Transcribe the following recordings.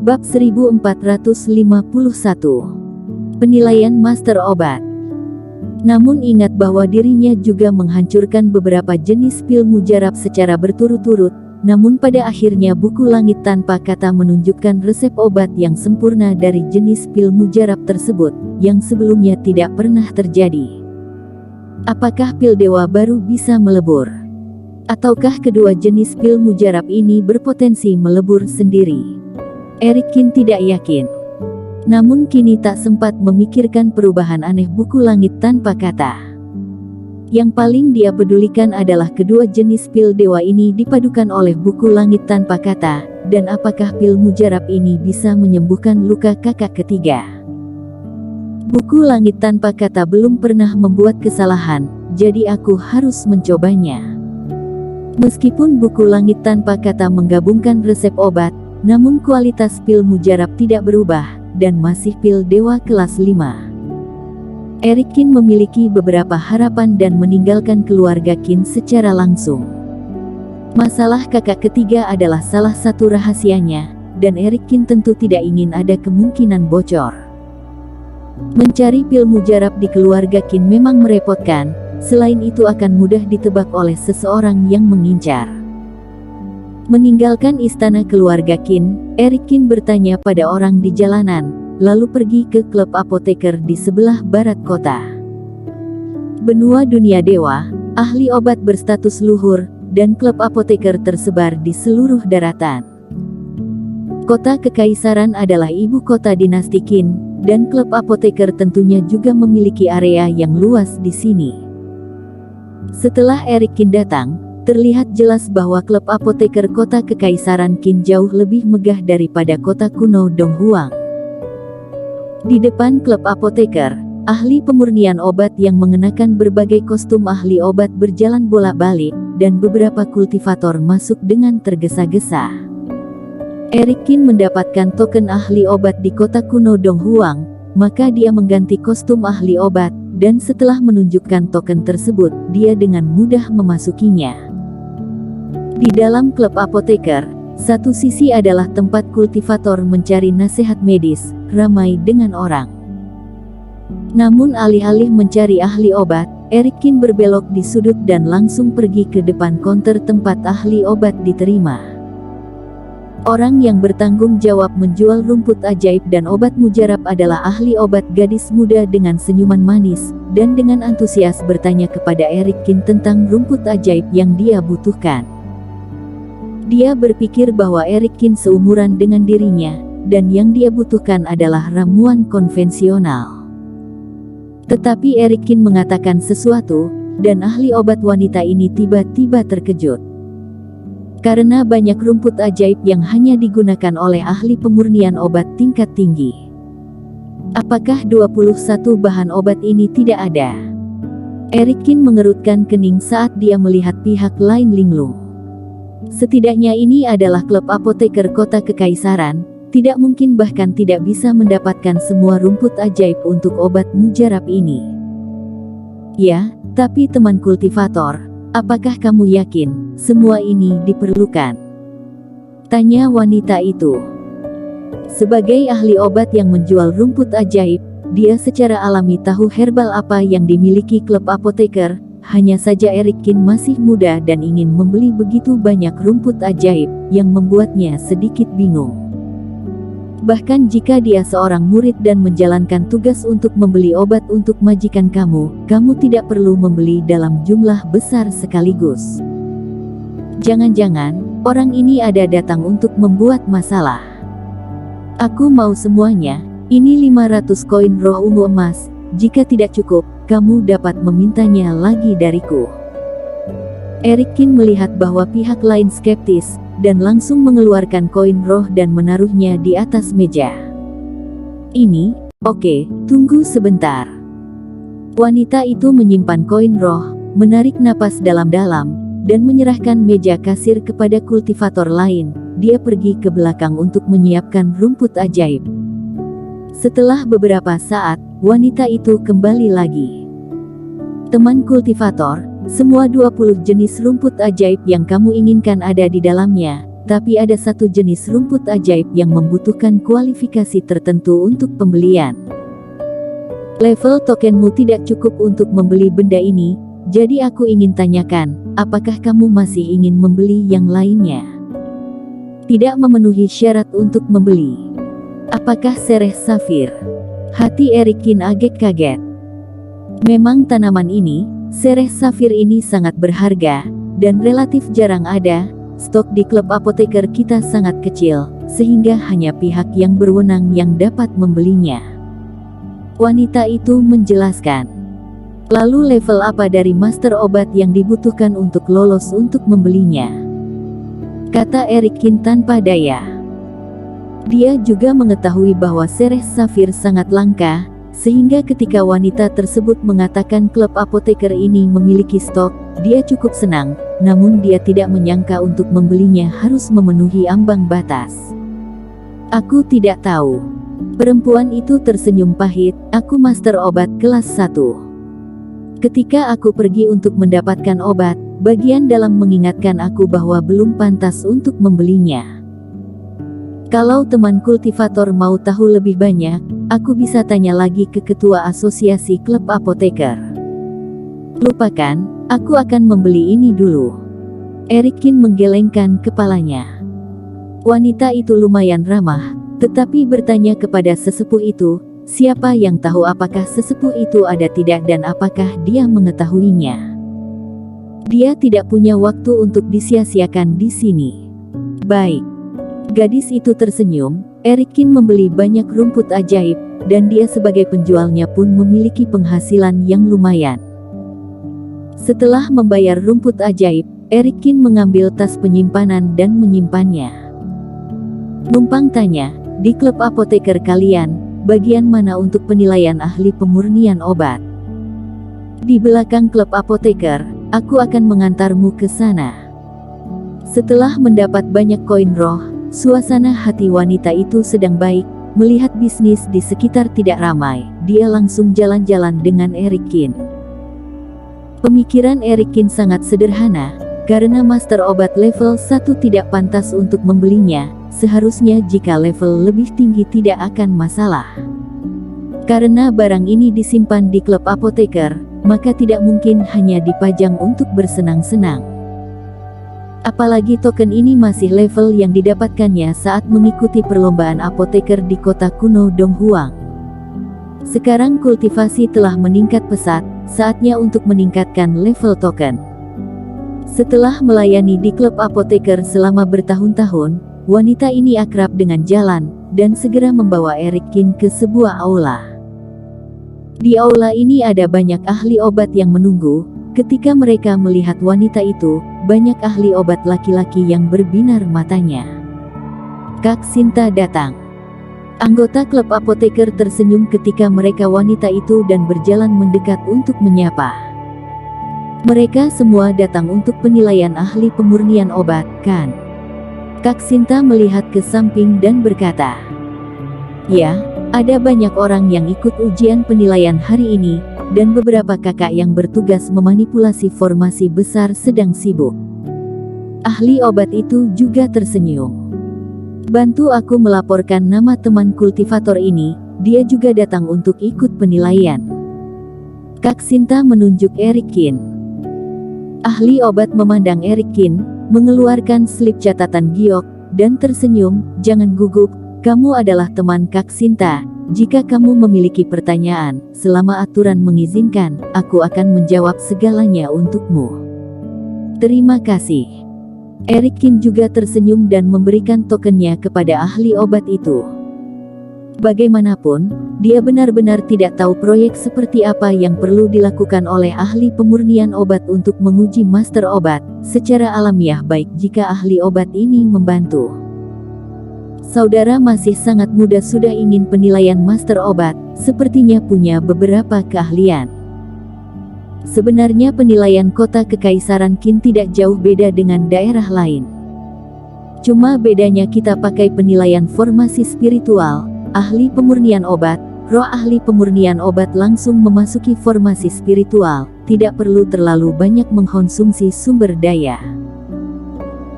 Bab 1451. Penilaian Master Obat. Namun ingat bahwa dirinya juga menghancurkan beberapa jenis pil mujarab secara berturut-turut, namun pada akhirnya buku Langit Tanpa Kata menunjukkan resep obat yang sempurna dari jenis pil mujarab tersebut, yang sebelumnya tidak pernah terjadi. Apakah pil dewa baru bisa melebur? Ataukah kedua jenis pil mujarab ini berpotensi melebur sendiri? Erikin tidak yakin. Namun kini tak sempat memikirkan perubahan aneh buku Langit Tanpa Kata. Yang paling dia pedulikan adalah kedua jenis pil dewa ini dipadukan oleh buku Langit Tanpa Kata, dan apakah pil mujarab ini bisa menyembuhkan luka kakak ketiga. Buku Langit Tanpa Kata belum pernah membuat kesalahan, jadi aku harus mencobanya. Meskipun buku Langit Tanpa Kata menggabungkan resep obat, namun kualitas pil mujarab tidak berubah, dan masih pil dewa kelas 5. Erikin memiliki beberapa harapan dan meninggalkan keluarga Qin secara langsung. Masalah kakak ketiga adalah salah satu rahasianya, dan Erikin tentu tidak ingin ada kemungkinan bocor. Mencari pil mujarab di keluarga Qin memang merepotkan, selain itu akan mudah ditebak oleh seseorang yang mengincar. Meninggalkan istana keluarga Qin, Erikin bertanya pada orang di jalanan, lalu pergi ke klub apoteker di sebelah barat kota. Benua dunia dewa, ahli obat berstatus luhur, dan klub apoteker tersebar di seluruh daratan. Kota Kekaisaran adalah ibu kota dinasti Qin, dan klub apoteker tentunya juga memiliki area yang luas di sini. Setelah Erikin datang, terlihat jelas bahwa klub apoteker kota Kekaisaran Qin jauh lebih megah daripada kota kuno Donghuang. Di depan klub apoteker, ahli pemurnian obat yang mengenakan berbagai kostum ahli obat berjalan bolak-balik, dan beberapa kultivator masuk dengan tergesa-gesa. Erikin mendapatkan token ahli obat di kota kuno Donghuang, maka dia mengganti kostum ahli obat, dan setelah menunjukkan token tersebut, dia dengan mudah memasukinya. Di dalam klub apoteker, satu sisi adalah tempat kultivator mencari nasihat medis, ramai dengan orang. Namun alih-alih mencari ahli obat, Erikin berbelok di sudut dan langsung pergi ke depan konter tempat ahli obat diterima. Orang yang bertanggung jawab menjual rumput ajaib dan obat mujarab adalah ahli obat gadis muda dengan senyuman manis, dan dengan antusias bertanya kepada Erikin tentang rumput ajaib yang dia butuhkan. Dia berpikir bahwa Erikin seumuran dengan dirinya, dan yang dia butuhkan adalah ramuan konvensional. Tetapi Erikin mengatakan sesuatu, dan ahli obat wanita ini tiba-tiba terkejut. Karena banyak rumput ajaib yang hanya digunakan oleh ahli pemurnian obat tingkat tinggi. Apakah 21 bahan obat ini tidak ada? Erikin mengerutkan kening saat dia melihat pihak lain linglung. Setidaknya ini adalah klub apoteker kota Kekaisaran, tidak mungkin bahkan tidak bisa mendapatkan semua rumput ajaib untuk obat mujarab ini. Ya, tapi teman kultivator, apakah kamu yakin semua ini diperlukan? Tanya wanita itu. Sebagai ahli obat yang menjual rumput ajaib, dia secara alami tahu herbal apa yang dimiliki klub apoteker. Hanya saja Erikin masih muda dan ingin membeli begitu banyak rumput ajaib, yang membuatnya sedikit bingung. Bahkan jika dia seorang murid dan menjalankan tugas untuk membeli obat untuk majikan kamu tidak perlu membeli dalam jumlah besar sekaligus. Jangan-jangan, orang ini ada datang untuk membuat masalah. Aku mau semuanya, ini 500 koin roh ungu emas, jika tidak cukup, kamu dapat memintanya lagi dariku. Erikin melihat bahwa pihak lain skeptis, dan langsung mengeluarkan koin roh dan menaruhnya di atas meja. Ini, oke, tunggu sebentar. Wanita itu menyimpan koin roh, menarik napas dalam-dalam, dan menyerahkan meja kasir kepada kultivator lain. Dia pergi ke belakang untuk menyiapkan rumput ajaib. Setelah beberapa saat, wanita itu kembali lagi. Teman kultivator, semua 20 jenis rumput ajaib yang kamu inginkan ada di dalamnya, tapi ada satu jenis rumput ajaib yang membutuhkan kualifikasi tertentu untuk pembelian. Level tokenmu tidak cukup untuk membeli benda ini, jadi aku ingin tanyakan, apakah kamu masih ingin membeli yang lainnya? Tidak memenuhi syarat untuk membeli. Apakah sereh safir? Hati Erikin agak kaget. Memang tanaman ini, sereh safir ini sangat berharga, dan relatif jarang ada. Stok di klub apoteker kita sangat kecil, sehingga hanya pihak yang berwenang yang dapat membelinya. Wanita itu menjelaskan. Lalu level apa dari master obat yang dibutuhkan untuk lolos untuk membelinya? Kata Erikin tanpa daya. Dia juga mengetahui bahwa sereh safir sangat langka, sehingga ketika wanita tersebut mengatakan klub apoteker ini memiliki stok, dia cukup senang, namun dia tidak menyangka untuk membelinya harus memenuhi ambang batas. Aku tidak tahu. Perempuan itu tersenyum pahit, aku master obat kelas 1. Ketika aku pergi untuk mendapatkan obat, bagian dalam mengingatkan aku bahwa belum pantas untuk membelinya. Kalau teman kultivator mau tahu lebih banyak, aku bisa tanya lagi ke ketua asosiasi klub apoteker. Lupakan, aku akan membeli ini dulu. Erikin menggelengkan kepalanya. Wanita itu lumayan ramah, tetapi bertanya kepada sesepuh itu, siapa yang tahu apakah sesepuh itu ada tidak dan apakah dia mengetahuinya. Dia tidak punya waktu untuk disia-siakan di sini. Baik. Gadis itu tersenyum. Erikin membeli banyak rumput ajaib, dan dia sebagai penjualnya pun memiliki penghasilan yang lumayan. Setelah membayar rumput ajaib, Erikin mengambil tas penyimpanan dan menyimpannya. Numpang tanya, di klub apoteker kalian, bagian mana untuk penilaian ahli pemurnian obat? Di belakang klub apoteker, aku akan mengantarmu ke sana. Setelah mendapat banyak koin roh, suasana hati wanita itu sedang baik. Melihat bisnis di sekitar tidak ramai, dia langsung jalan-jalan dengan Erikin. Pemikiran Erikin sangat sederhana, karena master obat level 1 tidak pantas untuk membelinya, seharusnya jika level lebih tinggi tidak akan masalah. Karena barang ini disimpan di klub apoteker, maka tidak mungkin hanya dipajang untuk bersenang-senang. Apalagi token ini masih level yang didapatkannya saat mengikuti perlombaan apoteker di kota kuno Donghuang. Sekarang kultivasi telah meningkat pesat, saatnya untuk meningkatkan level token. Setelah melayani di klub apoteker selama bertahun-tahun, wanita ini akrab dengan jalan, dan segera membawa Erikin ke sebuah aula. Di aula ini ada banyak ahli obat yang menunggu. Ketika mereka melihat wanita itu, banyak ahli obat laki-laki yang berbinar matanya. Kak Sinta datang. Anggota klub apoteker tersenyum ketika mereka wanita itu dan berjalan mendekat untuk menyapa. Mereka semua datang untuk penilaian ahli pemurnian obat, kan? Kak Sinta melihat ke samping dan berkata, "Ya, ada banyak orang yang ikut ujian penilaian hari ini, dan beberapa kakak yang bertugas memanipulasi formasi besar sedang sibuk." Ahli obat itu juga tersenyum. "Bantu aku melaporkan nama teman kultivator ini, dia juga datang untuk ikut penilaian." Kak Sinta menunjuk Erikin. Ahli obat memandang Erikin, mengeluarkan slip catatan giok, dan tersenyum, "Jangan gugup, kamu adalah teman Kak Sinta. Jika kamu memiliki pertanyaan, selama aturan mengizinkan, aku akan menjawab segalanya untukmu." "Terima kasih." Erikin juga tersenyum dan memberikan tokennya kepada ahli obat itu. Bagaimanapun, dia benar-benar tidak tahu proyek seperti apa yang perlu dilakukan oleh ahli pemurnian obat untuk menguji master obat. Secara alamiah baik jika ahli obat ini membantu. "Saudara masih sangat muda sudah ingin penilaian master obat, sepertinya punya beberapa keahlian." Sebenarnya penilaian kota Kekaisaran Qin tidak jauh beda dengan daerah lain. Cuma bedanya kita pakai penilaian formasi spiritual, ahli pemurnian obat, roh ahli pemurnian obat langsung memasuki formasi spiritual, tidak perlu terlalu banyak mengkonsumsi sumber daya.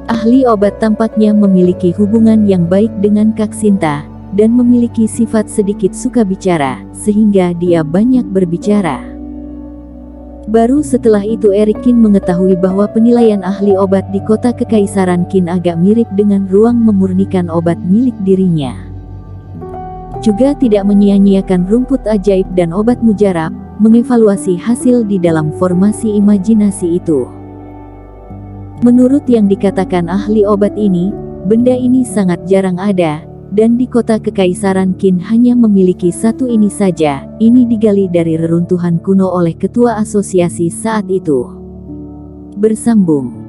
Ahli obat tampaknya memiliki hubungan yang baik dengan Kak Sinta, dan memiliki sifat sedikit suka bicara, sehingga dia banyak berbicara. Baru setelah itu Eric Qin mengetahui bahwa penilaian ahli obat di kota Kekaisaran Qin agak mirip dengan ruang memurnikan obat milik dirinya. Juga tidak menyia-nyiakan rumput ajaib dan obat mujarab, mengevaluasi hasil di dalam formasi imajinasi itu. Menurut yang dikatakan ahli obat ini, benda ini sangat jarang ada, dan di kota Kekaisaran Qin hanya memiliki satu ini saja. Ini digali dari reruntuhan kuno oleh ketua asosiasi saat itu. Bersambung.